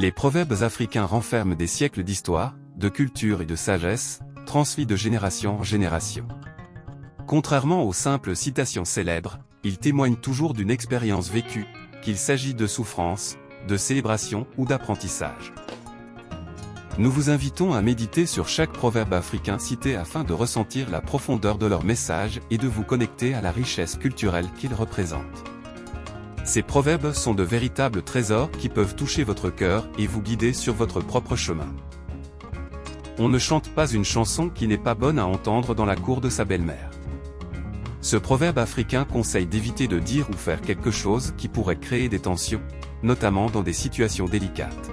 Les proverbes africains renferment des siècles d'histoire, de culture et de sagesse, transmis de génération en génération. Contrairement aux simples citations célèbres, ils témoignent toujours d'une expérience vécue, qu'il s'agit de souffrance, de célébration ou d'apprentissage. Nous vous invitons à méditer sur chaque proverbe africain cité afin de ressentir la profondeur de leur message et de vous connecter à la richesse culturelle qu'ils représentent. Ces proverbes sont de véritables trésors qui peuvent toucher votre cœur et vous guider sur votre propre chemin. On ne chante pas une chanson qui n'est pas bonne à entendre dans la cour de sa belle-mère. Ce proverbe africain conseille d'éviter de dire ou faire quelque chose qui pourrait créer des tensions, notamment dans des situations délicates.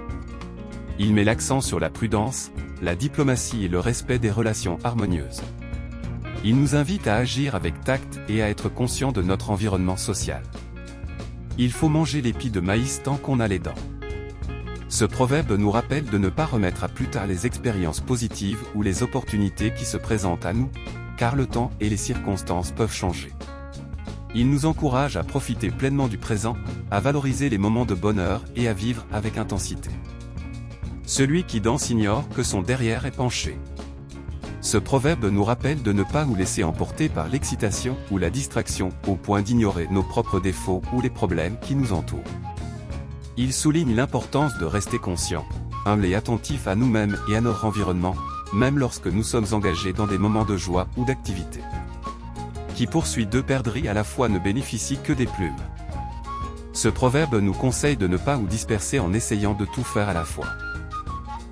Il met l'accent sur la prudence, la diplomatie et le respect des relations harmonieuses. Il nous invite à agir avec tact et à être conscient de notre environnement social. Il faut manger l'épi de maïs tant qu'on a les dents. Ce proverbe nous rappelle de ne pas remettre à plus tard les expériences positives ou les opportunités qui se présentent à nous, car le temps et les circonstances peuvent changer. Il nous encourage à profiter pleinement du présent, à valoriser les moments de bonheur et à vivre avec intensité. Celui qui danse ignore que son derrière est penché. Ce proverbe nous rappelle de ne pas nous laisser emporter par l'excitation ou la distraction au point d'ignorer nos propres défauts ou les problèmes qui nous entourent. Il souligne l'importance de rester conscient, humble et attentif à nous-mêmes et à notre environnement, même lorsque nous sommes engagés dans des moments de joie ou d'activité. Qui poursuit deux perdrix à la fois ne bénéficie que des plumes. Ce proverbe nous conseille de ne pas nous disperser en essayant de tout faire à la fois.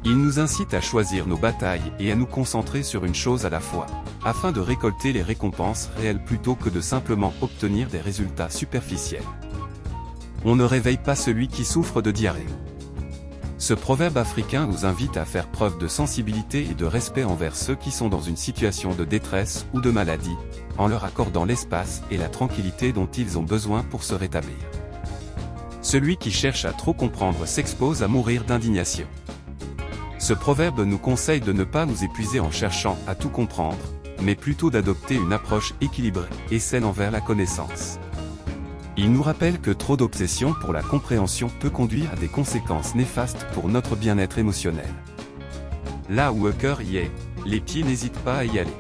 Il nous incite à choisir nos batailles et à nous concentrer sur une chose à la fois, afin de récolter les récompenses réelles plutôt que de simplement obtenir des résultats superficiels. On ne réveille pas celui qui souffre de diarrhée. Ce proverbe africain nous invite à faire preuve de sensibilité et de respect envers ceux qui sont dans une situation de détresse ou de maladie, en leur accordant l'espace et la tranquillité dont ils ont besoin pour se rétablir. Celui qui cherche à trop comprendre s'expose à mourir d'indignation. Ce proverbe nous conseille de ne pas nous épuiser en cherchant à tout comprendre, mais plutôt d'adopter une approche équilibrée et saine envers la connaissance. Il nous rappelle que trop d'obsession pour la compréhension peut conduire à des conséquences néfastes pour notre bien-être émotionnel. Là où le cœur y est, les pieds n'hésitent pas à y aller.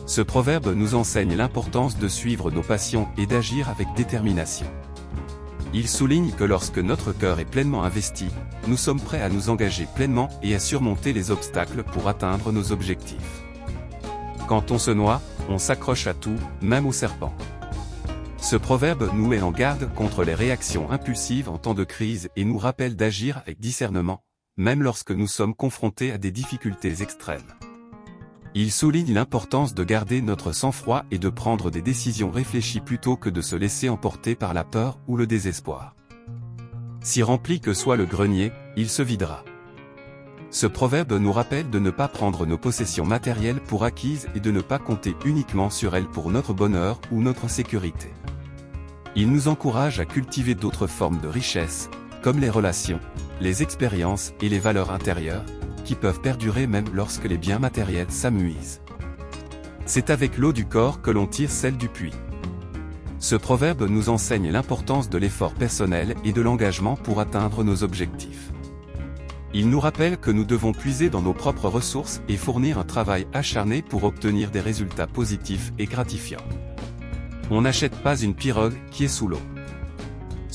Ce proverbe nous enseigne l'importance de suivre nos passions et d'agir avec détermination. Il souligne que lorsque notre cœur est pleinement investi, nous sommes prêts à nous engager pleinement et à surmonter les obstacles pour atteindre nos objectifs. Quand on se noie, on s'accroche à tout, même au serpent. Ce proverbe nous met en garde contre les réactions impulsives en temps de crise et nous rappelle d'agir avec discernement, même lorsque nous sommes confrontés à des difficultés extrêmes. Il souligne l'importance de garder notre sang-froid et de prendre des décisions réfléchies plutôt que de se laisser emporter par la peur ou le désespoir. Si rempli que soit le grenier, il se videra. Ce proverbe nous rappelle de ne pas prendre nos possessions matérielles pour acquises et de ne pas compter uniquement sur elles pour notre bonheur ou notre sécurité. Il nous encourage à cultiver d'autres formes de richesse, comme les relations, les expériences et les valeurs intérieures, qui peuvent perdurer même lorsque les biens matériels s'amenuisent. C'est avec l'eau du corps que l'on tire celle du puits. Ce proverbe nous enseigne l'importance de l'effort personnel et de l'engagement pour atteindre nos objectifs. Il nous rappelle que nous devons puiser dans nos propres ressources et fournir un travail acharné pour obtenir des résultats positifs et gratifiants. On n'achète pas une pirogue qui est sous l'eau.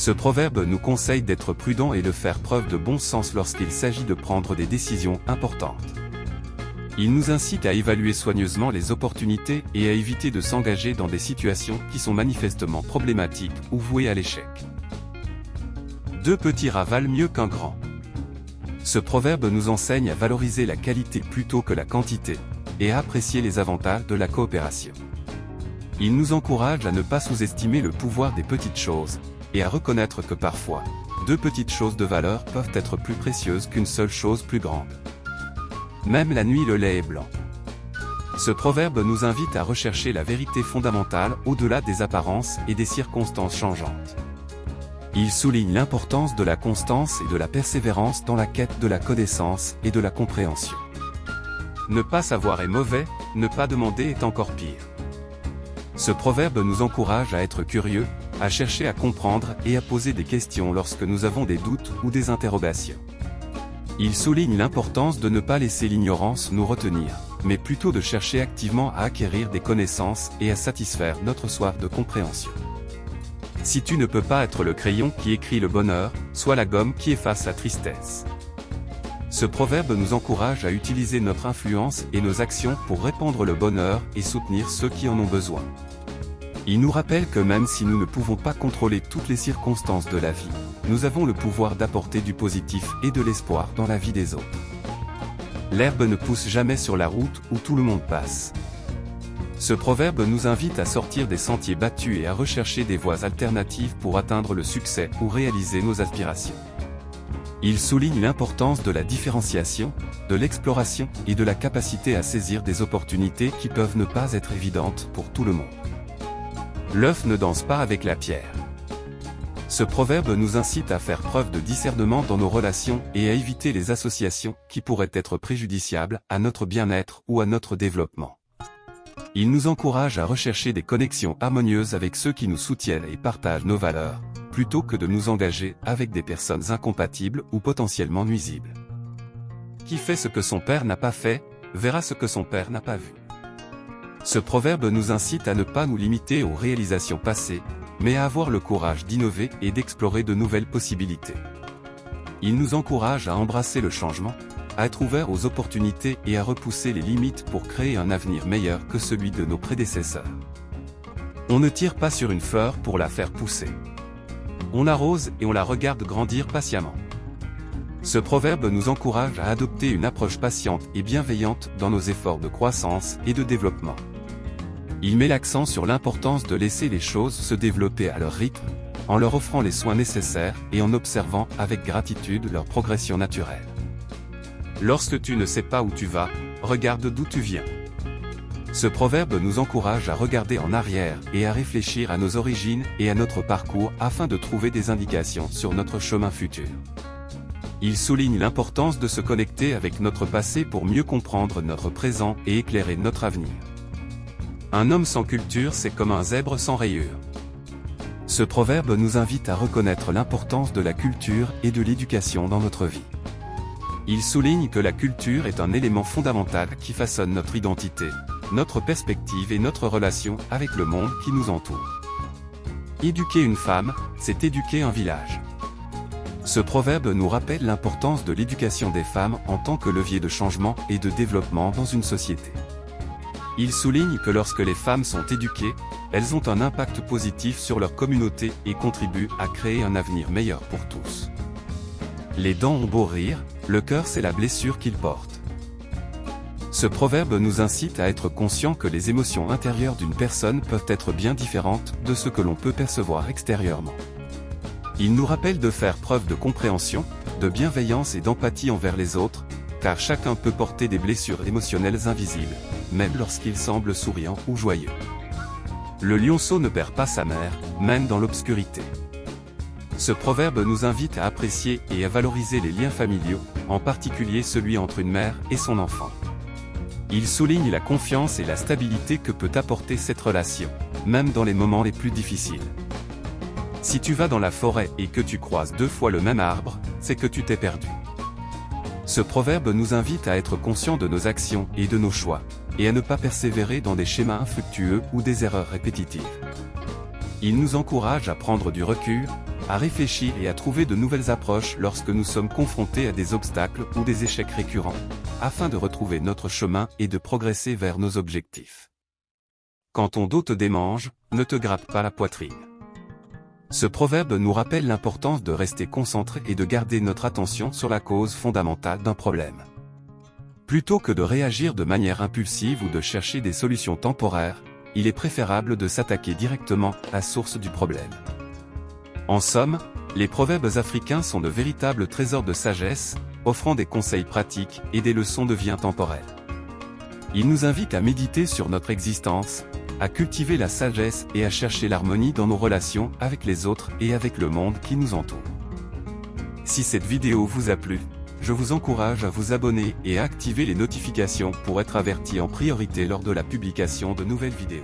Ce proverbe nous conseille d'être prudent et de faire preuve de bon sens lorsqu'il s'agit de prendre des décisions importantes. Il nous incite à évaluer soigneusement les opportunités et à éviter de s'engager dans des situations qui sont manifestement problématiques ou vouées à l'échec. Deux petits rats valent mieux qu'un grand. Ce proverbe nous enseigne à valoriser la qualité plutôt que la quantité, et à apprécier les avantages de la coopération. Il nous encourage à ne pas sous-estimer le pouvoir des petites choses, et à reconnaître que parfois, deux petites choses de valeur peuvent être plus précieuses qu'une seule chose plus grande. Même la nuit le lait est blanc. Ce proverbe nous invite à rechercher la vérité fondamentale au-delà des apparences et des circonstances changeantes. Il souligne l'importance de la constance et de la persévérance dans la quête de la connaissance et de la compréhension. Ne pas savoir est mauvais, ne pas demander est encore pire. Ce proverbe nous encourage à être curieux, à chercher à comprendre et à poser des questions lorsque nous avons des doutes ou des interrogations. Il souligne l'importance de ne pas laisser l'ignorance nous retenir, mais plutôt de chercher activement à acquérir des connaissances et à satisfaire notre soif de compréhension. Si tu ne peux pas être le crayon qui écrit le bonheur, sois la gomme qui efface la tristesse. Ce proverbe nous encourage à utiliser notre influence et nos actions pour répandre le bonheur et soutenir ceux qui en ont besoin. Il nous rappelle que même si nous ne pouvons pas contrôler toutes les circonstances de la vie, nous avons le pouvoir d'apporter du positif et de l'espoir dans la vie des autres. L'herbe ne pousse jamais sur la route où tout le monde passe. Ce proverbe nous invite à sortir des sentiers battus et à rechercher des voies alternatives pour atteindre le succès ou réaliser nos aspirations. Il souligne l'importance de la différenciation, de l'exploration et de la capacité à saisir des opportunités qui peuvent ne pas être évidentes pour tout le monde. L'œuf ne danse pas avec la pierre. Ce proverbe nous incite à faire preuve de discernement dans nos relations et à éviter les associations qui pourraient être préjudiciables à notre bien-être ou à notre développement. Il nous encourage à rechercher des connexions harmonieuses avec ceux qui nous soutiennent et partagent nos valeurs, plutôt que de nous engager avec des personnes incompatibles ou potentiellement nuisibles. Qui fait ce que son père n'a pas fait, verra ce que son père n'a pas vu. Ce proverbe nous incite à ne pas nous limiter aux réalisations passées, mais à avoir le courage d'innover et d'explorer de nouvelles possibilités. Il nous encourage à embrasser le changement, à être ouvert aux opportunités et à repousser les limites pour créer un avenir meilleur que celui de nos prédécesseurs. On ne tire pas sur une fleur pour la faire pousser. On l'arrose et on la regarde grandir patiemment. Ce proverbe nous encourage à adopter une approche patiente et bienveillante dans nos efforts de croissance et de développement. Il met l'accent sur l'importance de laisser les choses se développer à leur rythme, en leur offrant les soins nécessaires et en observant avec gratitude leur progression naturelle. Lorsque tu ne sais pas où tu vas, regarde d'où tu viens. Ce proverbe nous encourage à regarder en arrière et à réfléchir à nos origines et à notre parcours afin de trouver des indications sur notre chemin futur. Il souligne l'importance de se connecter avec notre passé pour mieux comprendre notre présent et éclairer notre avenir. Un homme sans culture, c'est comme un zèbre sans rayures. Ce proverbe nous invite à reconnaître l'importance de la culture et de l'éducation dans notre vie. Il souligne que la culture est un élément fondamental qui façonne notre identité, notre perspective et notre relation avec le monde qui nous entoure. Éduquer une femme, c'est éduquer un village. Ce proverbe nous rappelle l'importance de l'éducation des femmes en tant que levier de changement et de développement dans une société. Il souligne que lorsque les femmes sont éduquées, elles ont un impact positif sur leur communauté et contribuent à créer un avenir meilleur pour tous. Les dents ont beau rire, le cœur c'est la blessure qu'ils portent. Ce proverbe nous incite à être conscients que les émotions intérieures d'une personne peuvent être bien différentes de ce que l'on peut percevoir extérieurement. Il nous rappelle de faire preuve de compréhension, de bienveillance et d'empathie envers les autres, car chacun peut porter des blessures émotionnelles invisibles, même lorsqu'il semble souriant ou joyeux. Le lionceau ne perd pas sa mère, même dans l'obscurité. Ce proverbe nous invite à apprécier et à valoriser les liens familiaux, en particulier celui entre une mère et son enfant. Il souligne la confiance et la stabilité que peut apporter cette relation, même dans les moments les plus difficiles. Si tu vas dans la forêt et que tu croises 2 fois le même arbre, c'est que tu t'es perdu. Ce proverbe nous invite à être conscients de nos actions et de nos choix, et à ne pas persévérer dans des schémas infructueux ou des erreurs répétitives. Il nous encourage à prendre du recul, à réfléchir et à trouver de nouvelles approches lorsque nous sommes confrontés à des obstacles ou des échecs récurrents, afin de retrouver notre chemin et de progresser vers nos objectifs. Quand ton dos te démange, ne te gratte pas la poitrine. Ce proverbe nous rappelle l'importance de rester concentré et de garder notre attention sur la cause fondamentale d'un problème. Plutôt que de réagir de manière impulsive ou de chercher des solutions temporaires, il est préférable de s'attaquer directement à la source du problème. En somme, les proverbes africains sont de véritables trésors de sagesse, offrant des conseils pratiques et des leçons de vie intemporelles. Ils nous invitent à méditer sur notre existence, à cultiver la sagesse et à chercher l'harmonie dans nos relations avec les autres et avec le monde qui nous entoure. Si cette vidéo vous a plu, je vous encourage à vous abonner et à activer les notifications pour être averti en priorité lors de la publication de nouvelles vidéos.